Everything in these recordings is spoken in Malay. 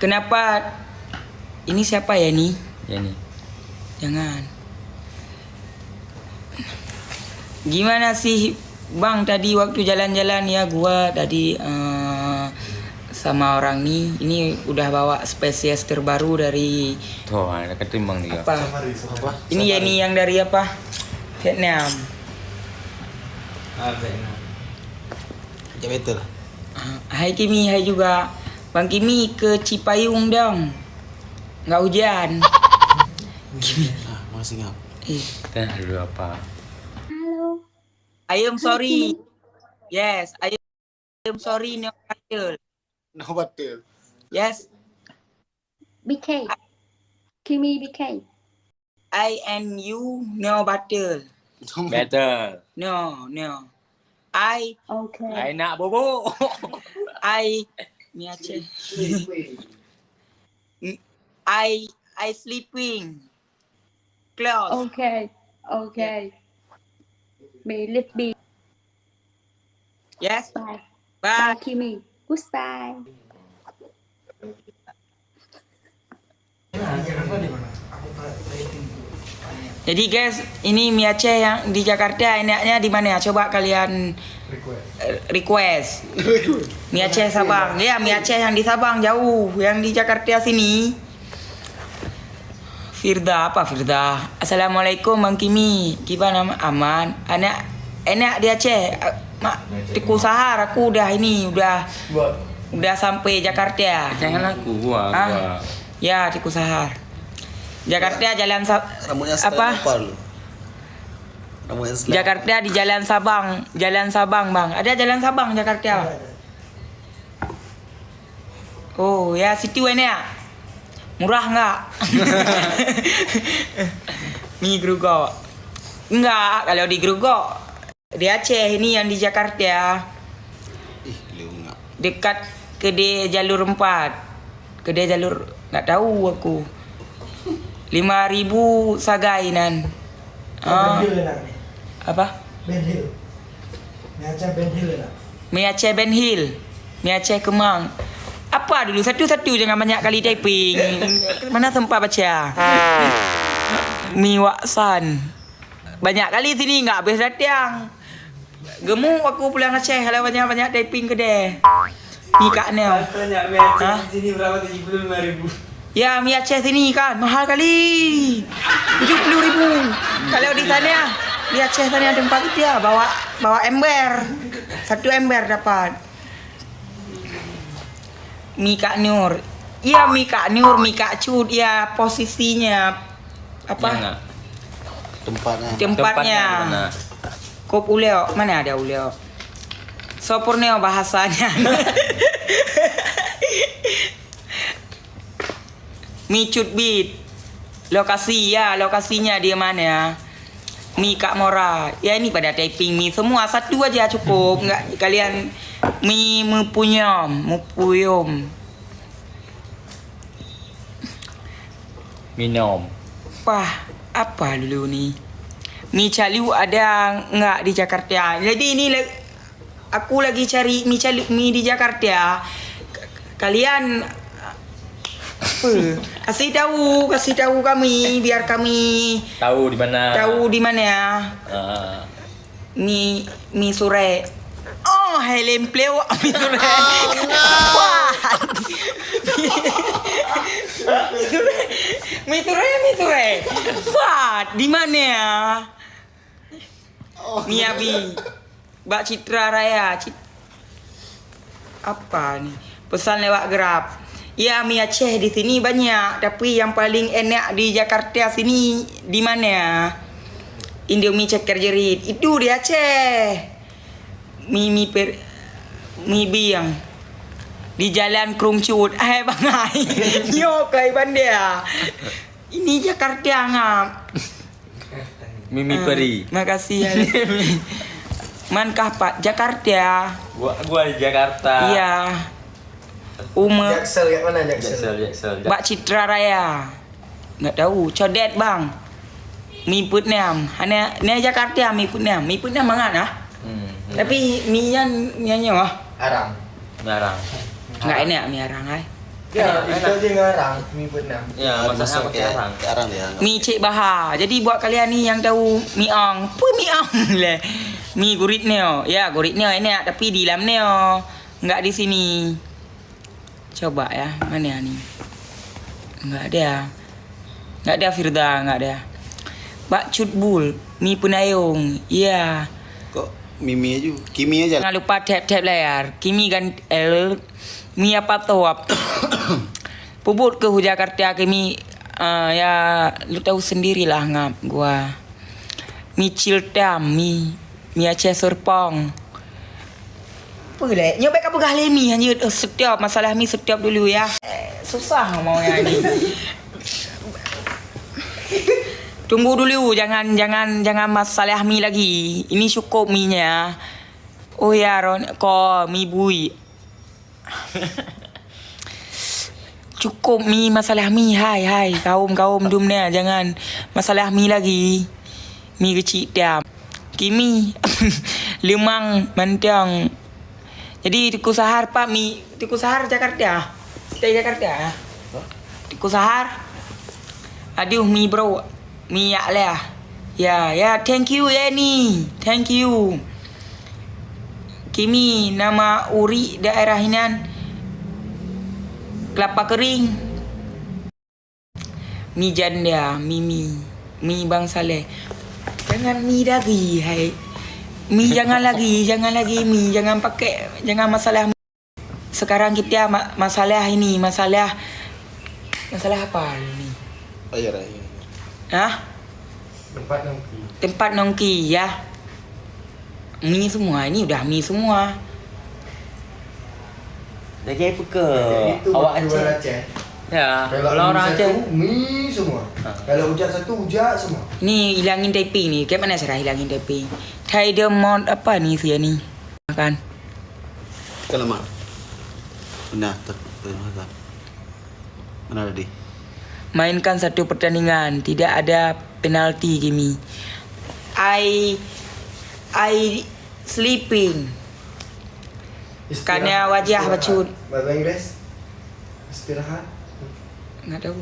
Kenapa? Ini siapa ya nih? Ya nih. Jangan. Gimana sih Bang tadi waktu jalan-jalan ya gua tadi sama orang nih. Ini udah bawa spesies terbaru dari Tuh, ada ketimbang dia. apa? Ini ya nih yang dari apa? Vietnam. Vietnam. Ya betul. Hai Kimi, hai juga. Bang Kimi ke Cipayung dong. Nggak hujan. Kimi. Masih ngap. Kita dulu apa? I am sorry. Yes, I am sorry. No battle. No betul. Yes, BK. Kimi BK. I and you no battle. Better. No. I Okay. Nak bobo. ni Aceh. I sleeping. Close. Okay. Let's be. Yes. Bye. Bye. Bye, Kimi. Goodbye. Jadi guys, ini mie Aceh yang di Jakarta enaknya di mana? Coba kalian request. Mie Aceh Sabang. Ya, mie Aceh yang di Sabang jauh, yang di Jakarta sini. Firda. Assalamualaikum Bang Kimi. Gimana aman? Enak di Aceh. Tiku Sahar aku udah sampai Jakarta. Jangan aku gua. Ya, Tiku Sahar. Jakarta jalan Rambutnya apa? Rambutnya slap. Jakarta di Jalan Sabang, Bang. Ada Jalan Sabang Jakarta. Oh, ya situ ini ya. Murah enggak? Mie Grugok. Enggak, kalau di Grugok di Aceh ini yang di Jakarta. Lu ngap. Dekat kedai jalur 4. Kedai jalur enggak tahu aku. 5.000 sagainan. Apa? Ben Hill. Mie Aceh Ben Hill. Mie Aceh Kemang. Apa dulu? Satu-satu jangan banyak kali typing. Mana sempat baca? Mie Waksan. Banyak kali sini enggak habis datang. Gemuk aku pulang Aceh kalau banyak-banyak typing kedai. Mie Kak Nel. Tanya Mie Aceh di sini berapa? 75.000. Ya, mie Aceh sini kan mahal kali. 70.000. Kalau di sana di Aceh sana ada 4 dia bawa ember. 1 ember dapat. Mie Kak Nur. Iya, mie Kak Nur, mie Kak Cud. Ya, posisinya apa? Mana? Tempatnya. Mana? Kop uleo. Mana ada uleo? Sopurneo bahasanya. Mie Cut Beat. Lokasinya dia mana ya? Mie Kak Mora. Ya ini pada typing mie semua, satu aja cukup. Enggak kalian mie mupuyom. Minum. Apa dulu nih? Mie Caliu ada enggak di Jakarta? Jadi ini aku lagi cari mie Caliu mie di Jakarta. Kalian kasih tahu kami biar kami Tahu di mana? ya. Mie sore. Oh, Helen Pleo mie sore. Wah. Mie sore. Wah, di mana ya? Mie Abi. Mbak Citra Raya. Apa nih? Pesan lewat Grab. Ya, mie Aceh di sini banyak, tapi yang paling enak di Jakarta sini di mana? Indomie ceker jerit. Itu di Aceh. Mie biang. Di Jalan Krungcut. Bang Ai. Yo kai bandia. Ini Jakarta ngap. Mimi Peri. Makasih ya. Mankah Pak Jakarta? Gua di Jakarta. Iya. Jaksel yang mana Jaksel? Mbak Citra Raya. Nggak tahu. Codet bang. Mie Putnam. Hanya ni Jakarta mie Putnam. Mie Putnam mangan ah. Tapi mie nya wah. Arang. Ngarang. Nggak enak mie arang ai. Ya, itu aja ngarang mie benang. Ya, masaknya pakai arang. Arang dia. Mi Cik Bahar. Jadi buat kalian ni yang tahu mi ong, apa mi ong le? Mi gurit neo. Ya, gurit neo ini tapi di dalam neo. Enggak di sini. Coba ya, mana ni? Enggak ada. Enggak ada Firda, enggak ada. Bak Cutbul, mi penayung. Ya. Kok Mimi aja, Kimi aja. Jangan lupa tap-tap layar. Kimi kan mi apa tuap. Puput ke Jakarta Kimi ya lu tahu sendirilah ngap gua. Mi Cildam, mi Aceh Serpong. Boleh. Nyobek apa gale mi hanya setiap masalah mi setiap dulu ya. Susah ngomongnya ni. Tunggu dulu, jangan masalah mi lagi. Ini cukup mi-nya. Oh ya Ron, kok mi bui. Cukup mi masalah mi. Hai kaum dumnya jangan masalah mi lagi. Mi kecil diam. Kimi limang mantang. Jadi Tiku Sahar Pak mi Tiku Sahar Jakarta. Stay Jakarta. Tiku Sahar. Aduh mi bro. Mi ya lah. Ya, thank you ya ni. Thank you. Kimi nama Uri daerah Hinan. Kelapa kering. Mi janda, mi Bang Saleh. Jangan mi lagi, hai. Mi jangan lagi mi, jangan pakai, jangan masalah. Sekarang kita masalah ini, masalah apa ini? Air. Hah? Tempat nongki ya. Mi semua, ini udah mi semua. Jadi apa ke? Itu Awak jual Aceh. Aceh. Ya, Kalau kalau orang mi Aceh. satu, mie semua. Kalau ujak satu, ujak semua. Ni hilangin typing ni. Kayak mana cara hilangin typing? Tider mod apa ni sia ni? Makan. Kalau mak. Benar, Mana tadi? Mainkan satu pertandingan. Tidak ada penalti Kimi. I sleeping. Karena wajah bacut. Bahasa Inggris? Istirahat. Enggak tahu.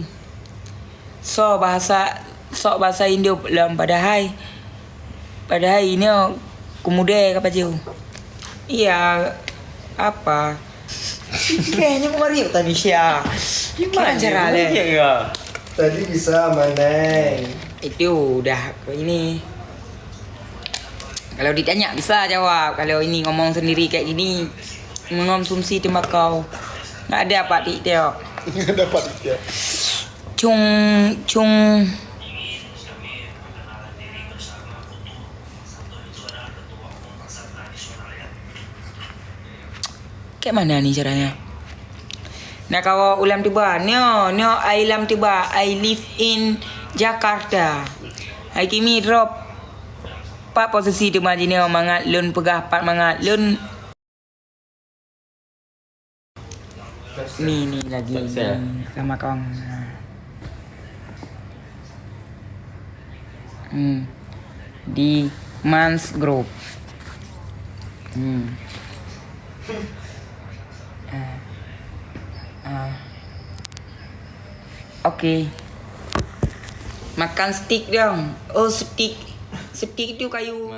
So bahasa Indo dalam padahal ini kemudian apa jauh? Iya apa? Kayaknya kemarin tadi Syah. Gimana cara le? Ya. Tadi bisa maneng. Itu udah ini. Kalau ditanya bisa jawab. Kalau ini ngomong sendiri kayak gini mengonsumsi tembakau. Nggak ada Pak Dik Teo. Nggak dapat dia. Cung kayak mana nih caranya? Nah kalau ulam tiba, nyo I ulam tiba, I live in Jakarta. I kimi drop pak posisi di majineo mangat lun pegah pat mangat lun. Ni lagi ni, sama kawan. Di Mans Group. Oke. Makan stick dong. Oh stick. Stick itu kayu.